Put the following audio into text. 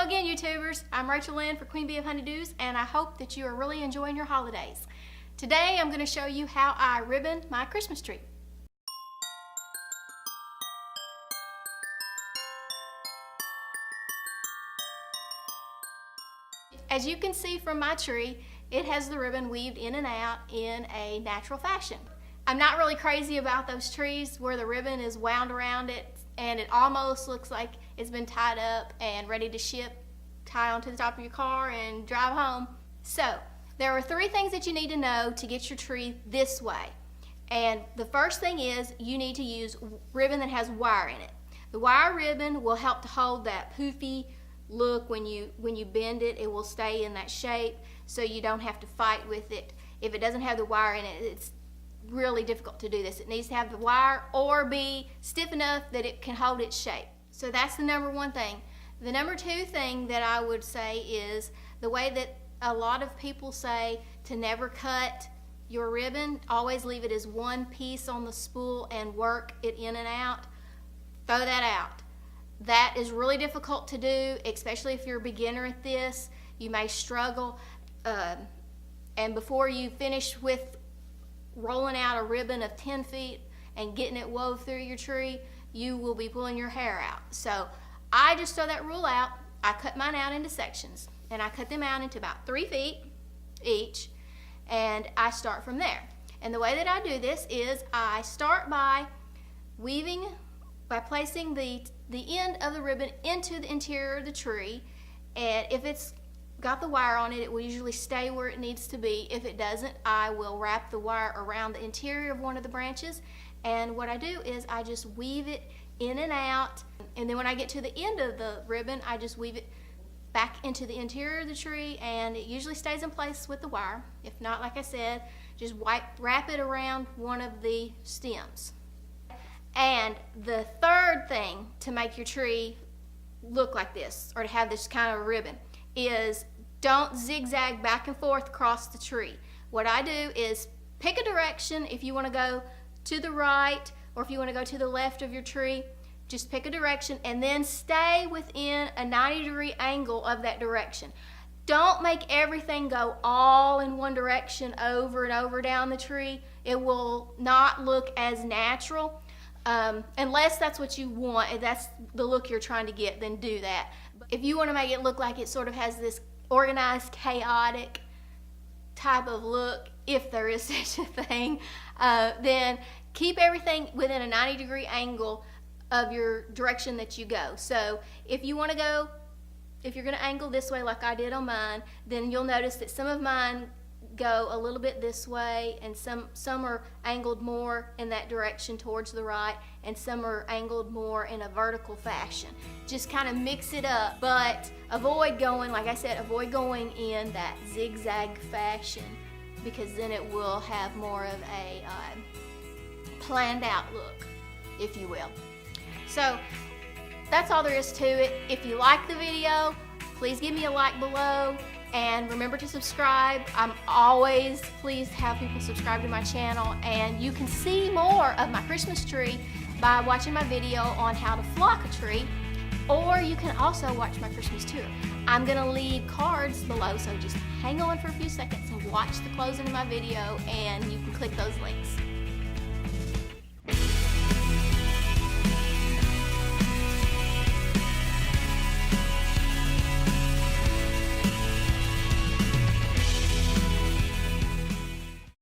Hello again, YouTubers. I'm Rachel Lynn for Queen Bee of Honeydews, and I hope that you are really enjoying your holidays. Today I'm going to show you how I ribbon my Christmas tree. As you can see from my tree, it has the ribbon weaved in and out in a natural fashion. I'm not really crazy about those trees where the ribbon is wound around it and it almost looks like it's been tied up and ready to ship, tie onto the top of your car and drive home. So there are 3 things that you need to know to get your tree this way. And the first thing is you need to use ribbon that has wire in it. The wire ribbon will help to hold that poofy look. When you bend it, it will stay in that shape so you don't have to fight with it. If it doesn't have the wire in it, it's really difficult to do this. It needs to have the wire or be stiff enough that it can hold its shape. So that's the number 1 thing. The number 2 thing that I would say is the way that a lot of people say to never cut your ribbon, always leave it as one piece on the spool and work it in and out. Throw that out. That is really difficult to do, especially if you're a beginner at this. You may struggle, and before you finish with rolling out a ribbon of 10 feet and getting it wove through your tree, you will be pulling your hair out. So I just throw that rule out. I cut mine out into sections, and I cut them out into about 3 feet each, and I start from there. And the way that I do this is I start by weaving, by placing the end of the ribbon into the interior of the tree, and if it's got the wire on it, it will usually stay where it needs to be. If it doesn't, I will wrap the wire around the interior of one of the branches, and what I do is I just weave it in and out, and then when I get to the end of the ribbon, I just weave it back into the interior of the tree, and it usually stays in place with the wire. If not, like I said, just wrap it around one of the stems. And the third thing to make your tree look like this, or to have this kind of ribbon, is don't zigzag back and forth across the tree. What I do is pick a direction. If you want to go to the right or if you want to go to the left of your tree, just pick a direction and then stay within a 90-degree angle of that direction. Don't make everything go all in one direction over and over down the tree. It will not look as natural. Unless that's what you want, if that's the look you're trying to get, then do that. If you want to make it look like it sort of has this organized, chaotic type of look, if there is such a thing, then keep everything within a 90-degree angle of your direction that you go. So if you want to go, if you're going to angle this way like I did on mine, then you'll notice that some of mine go a little bit this way, and some are angled more in that direction towards the right, and some are angled more in a vertical fashion. Just kind of mix it up, but avoid going, like I said, avoid going in that zigzag fashion, because then it will have more of a planned out look, if you will. So that's all there is to it. If you like the video, please give me a like below. And remember to subscribe. I'm always pleased to have people subscribe to my channel, and you can see more of my Christmas tree by watching my video on how to flock a tree, or you can also watch my Christmas tour. I'm gonna leave cards below, so just hang on for a few seconds and watch the closing of my video, and you can click those links.